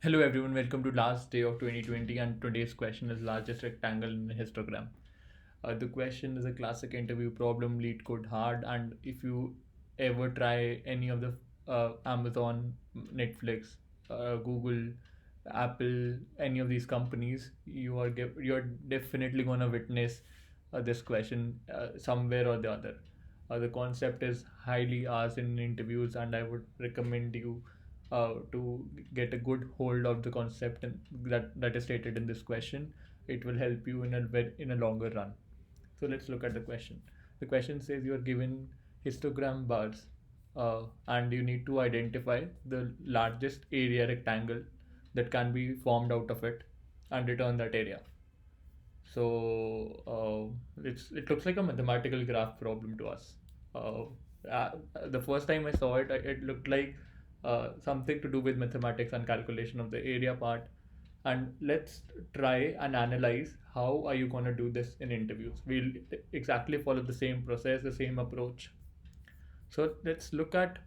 Hello everyone, welcome to last day of 2020 and today's question is largest rectangle in a histogram. The question is a classic interview problem, Leetcode hard, and if you ever try any of the Amazon, Netflix, Google, Apple, any of these companies, you're definitely gonna witness this question somewhere or the other. The concept is highly asked in interviews, and I would recommend you to get a good hold of the concept and that is stated in this question. It will help you in a longer run. So let's look at the question. The question says you are given histogram bars and you need to identify the largest area rectangle that can be formed out of it and return that area. So it looks like a mathematical graph problem to us. Uh, uh, the first time I saw it, it looked like something to do with mathematics and calculation of the area part. And let's try and analyze how are you going to do this in interviews. We'll exactly follow the same process, the same approach. So let's look at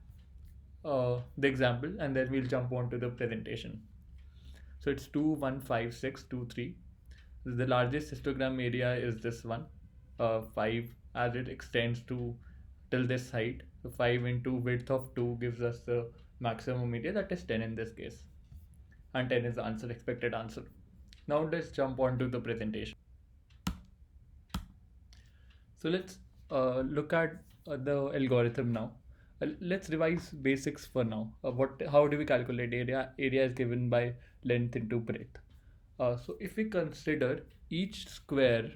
the example and then we'll jump on to the presentation. So it's 2, 1, 5, 6, 2, 3. The largest histogram area is this one, 5, as it extends to till this height. So 5 into width of 2 gives us the maximum area, that is 10 in this case. And 10 is the answer, expected answer. Now let's jump on to the presentation. So let's look at the algorithm now. Let's revise basics for now. How do we calculate area? Area is given by length into breadth. So if we consider each square,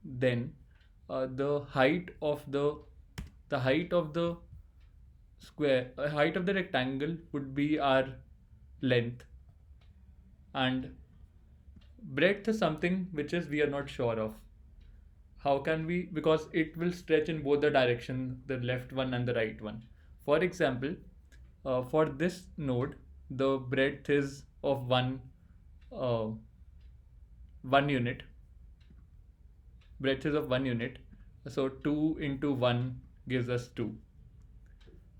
then the height of the square, height of the rectangle would be our length, and breadth is something which is we are not sure of. How can we? Because it will stretch in both the direction, the left one and the right one. For example, for this node, the breadth is of uh, 1 unit. Breadth is of 1 unit. So 2 into 1 gives us 2.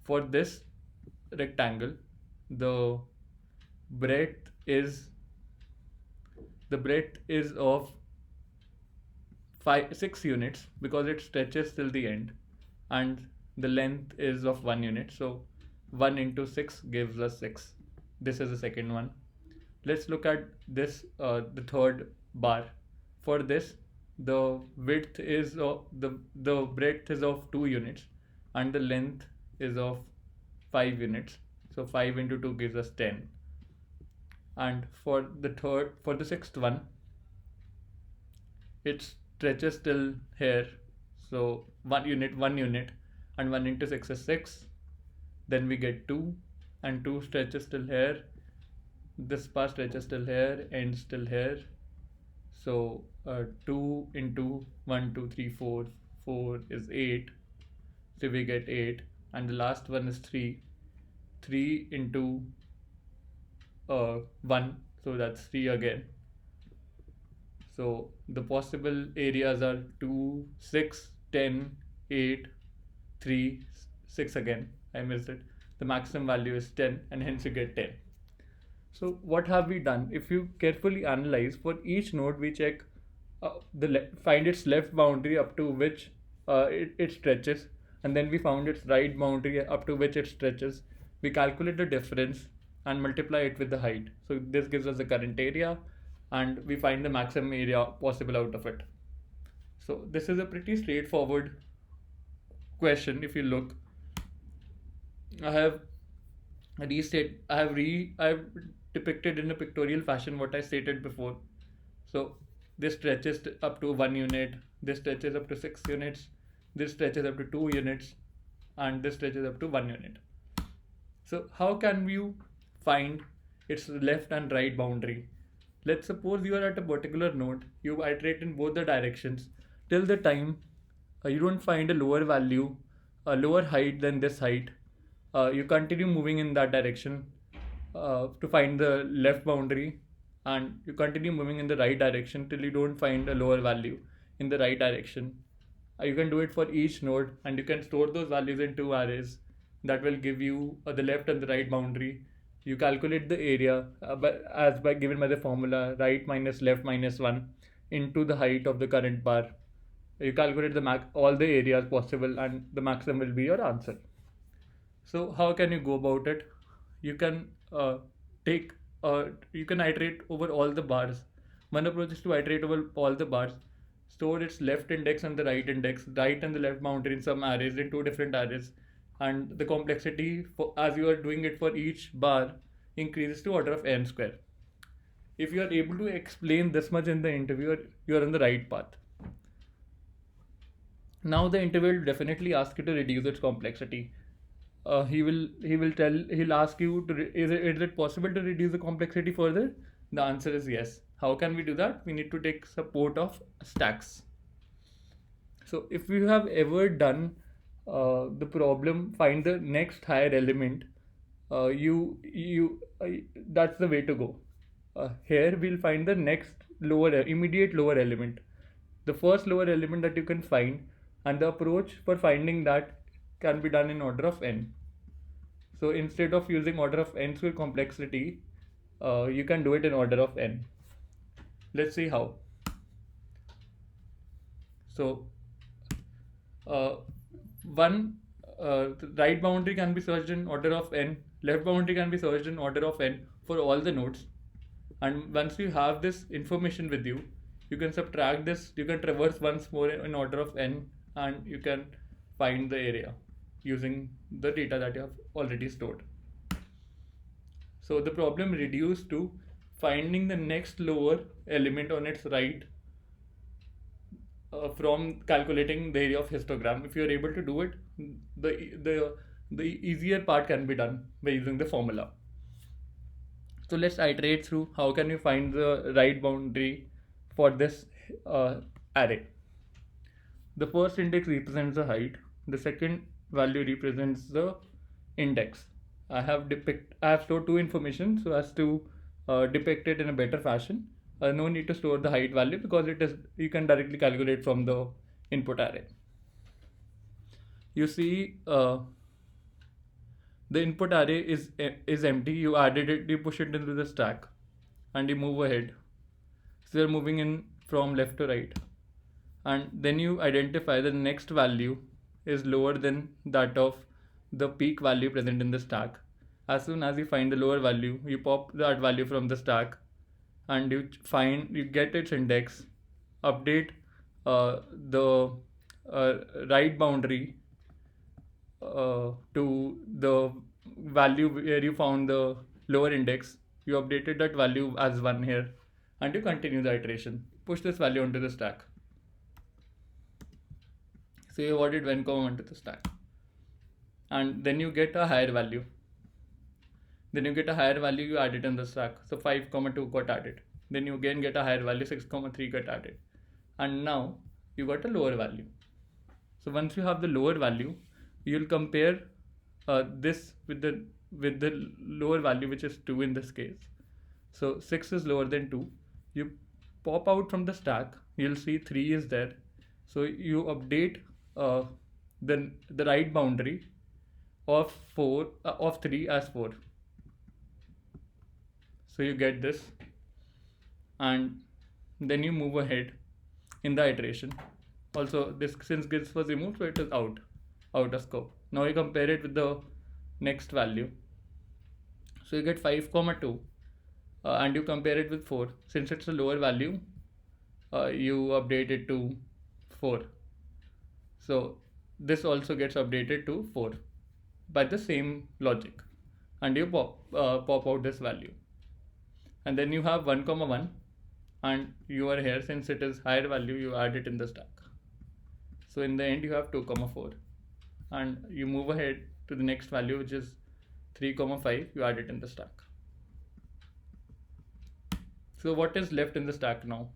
For this rectangle, the breadth is the breadth is of 6 units because it stretches till the end, and the length is of 1 unit. So 1 into 6 gives us 6. This is the second one. Let's look at this, the third bar. For this, the width is of the breadth is of 2 units, and the length is of 5 units. So 5 into 2 gives us 10. And for the sixth one, it stretches till here. So 1 unit, and 1 into 6 is 6. Then we get 2, and 2 stretches till here. This part stretches till here, ends till here. So 2 into 1, 2, 3, 4, 4 is 8. So we get 8. And the last one is 3. 3 into 1, so that's 3 again. So the possible areas are 2, 6, 10, 8, 3, 6 again. I missed it. The maximum value is 10, and hence you get 10. So what have we done? If you carefully analyze, for each node we check find its left boundary up to which it stretches, and then we found its right boundary up to which it stretches. We calculate the difference and multiply it with the height. So this gives us the current area, and we find the maximum area possible out of it. So this is a pretty straightforward question. If you look, I have I have depicted in a pictorial fashion what I stated before. So this stretches up to 1 unit, this stretches up to 6 units, this stretches up to 2 units, and this stretches up to 1 unit. So how can you find its left and right boundary? Let's suppose you are at a particular node, you iterate in both the directions till the time you don't find a lower value, a lower height than this height. You continue moving in that direction to find the left boundary, and you continue moving in the right direction till you don't find a lower value in the right direction. You can do it for each node, and you can store those values in two arrays that will give you the left and the right boundary You calculate the area by given by the formula right minus left minus 1 into the height of the current bar. You calculate all the areas possible, and the maximum will be your answer. So how can you go about it? You can take you can iterate over all the bars. One approach is to iterate over all the bars, store its left index and the right index, right and the left boundary in some arrays, in two different arrays, and the complexity as you are doing it for each bar increases to order of n square. If you are able to explain this much in the interview, you are on the right path. Now the interviewer will definitely ask you to reduce its complexity. He'll ask you is it possible to reduce the complexity further? The answer is yes. How can we do that? We need to take support of stacks. So if you have ever done the problem, find the next higher element, that's the way to go. Here we'll find the next immediate lower element, the first lower element that you can find, and the approach for finding that can be done in order of n. So instead of using order of n square complexity, you can do it in order of n. Let's see how. So the right boundary can be searched in order of n, left boundary can be searched in order of n for all the nodes. And once you have this information with you, you can subtract this, you can traverse once more in order of n, and you can find the area using the data that you have already stored. So the problem reduced to finding the next lower element on its right from calculating the area of histogram. If you are able to do it, the easier part can be done by using the formula. So let's iterate through how can you find the right boundary for this array. The first index represents the height. The second value represents the index. I have stored two information so as to depict it in a better fashion. No need to store the height value because you can directly calculate from the input array. You see the input array is empty. You added it, you push it into the stack, and you move ahead. So you're moving in from left to right, and then you identify the next value is lower than that of the peak value present in the stack. As soon as you find the lower value, you pop that value from the stack, and you get its index, update the right boundary to the value where you found the lower index. You updated that value as 1 here, and you continue the iteration. Push this value onto the stack. So you added 1, 1 to the stack, and then you get a higher value. You add it in the stack. So 5, 2 got added. Then you again get a higher value, 6, 3 got added, and now you got a lower value. So once you have the lower value, you'll compare this with the lower value, which is 2 in this case. So 6 is lower than 2. You pop out from the stack, you'll see 3 is there. So you update the right boundary of 3 as 4. So you get this, and then you move ahead in the iteration. Also, since this was removed, so it is out of scope. Now you compare it with the next value. So you get 5, 2, and you compare it with 4. Since it's a lower value, you update it to 4. So this also gets updated to 4 by the same logic, and you pop out this value, and then you have 1, 1, and you are here, since it is higher value, you add it in the stack. So in the end you have 2, 4, and you move ahead to the next value, which is 3, 5, you add it in the stack. So what is left in the stack now?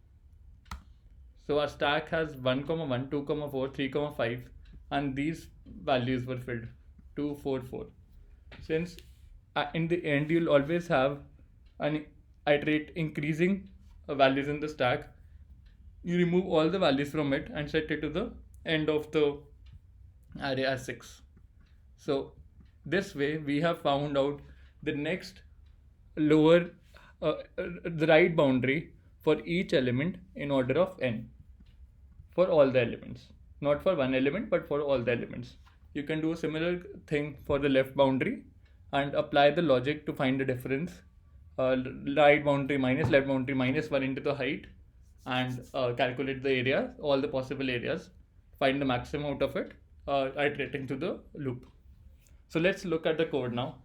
So our stack has 1, 1, 2, 4, 3, 5, and these values were filled 2, 4, 4. Since in the end you'll always have an iterate increasing values in the stack, you remove all the values from it and set it to the end of the array as 6. So this way we have found out the next lower the right boundary for each element in order of n for all the elements, not for one element but for all the elements. You can do a similar thing for the left boundary and apply the logic to find the difference. Right boundary minus left boundary minus 1 into the height, and calculate the area, all the possible areas, find the maximum out of it, iterating through the loop. So let's look at the code now.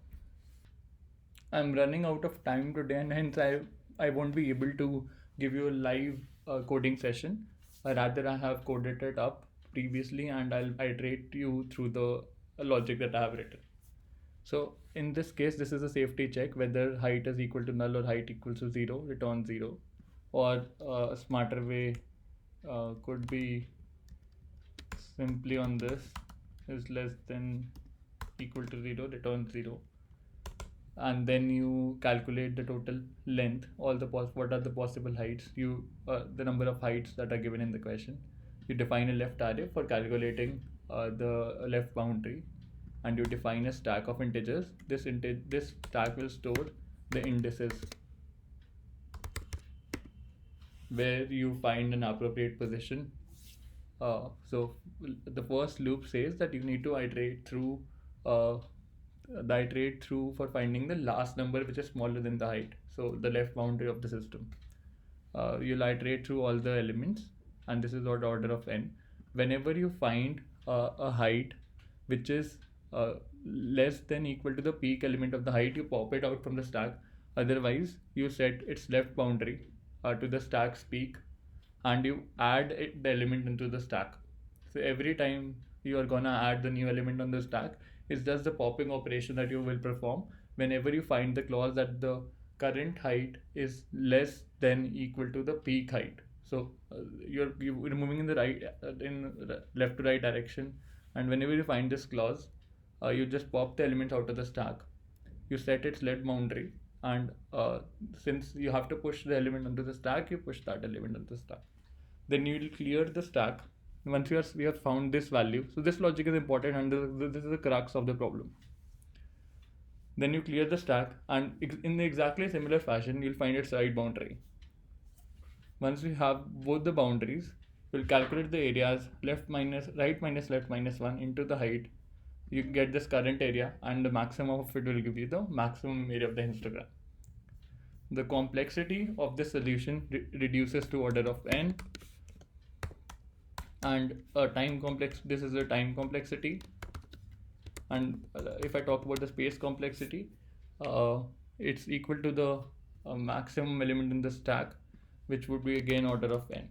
I'm running out of time today, and hence I won't be able to give you a live coding session. Rather, I have coded it up previously, and I'll iterate you through the logic that I have written. So in this case, this is a safety check whether height is equal to null or height equals to 0, return 0. Or a smarter way could be simply on this is less than equal to 0, return 0. And then you calculate the total length, all the what are the possible heights, the number of heights that are given in the question. You define a left array for calculating the left boundary, and you define a stack of integers. This stack will store the indices where you find an appropriate position. So the first loop says that you need to iterate through for finding the last number which is smaller than the height, so the left boundary of the system. You'll iterate through all the elements, and this is the order of n. Whenever you find a height which is less than equal to the peak element of the height, you pop it out from the stack. Otherwise, you set its left boundary to the stack's peak, and you add the element into the stack. So every time you are gonna add the new element on the stack, it's just the popping operation that you will perform whenever you find the clause that the current height is less than equal to the peak height. So you're moving in the left to right direction, and whenever you find this clause, you just pop the element out of the stack. You set its left boundary, and since you have to push the element onto the stack, you push that element onto the stack. Then you will clear the stack once we have found this value. So this logic is important, and this is the crux of the problem. Then you clear the stack, and in the exactly similar fashion, you'll find its right boundary. Once we have both the boundaries, we'll calculate the areas right minus left minus 1 into the height. You get this current area, and the maximum of it will give you the maximum area of the histogram. The complexity of this solution reduces to order of n, and this is the time complexity. And if I talk about the space complexity, it's equal to the maximum element in the stack, which would be again order of n.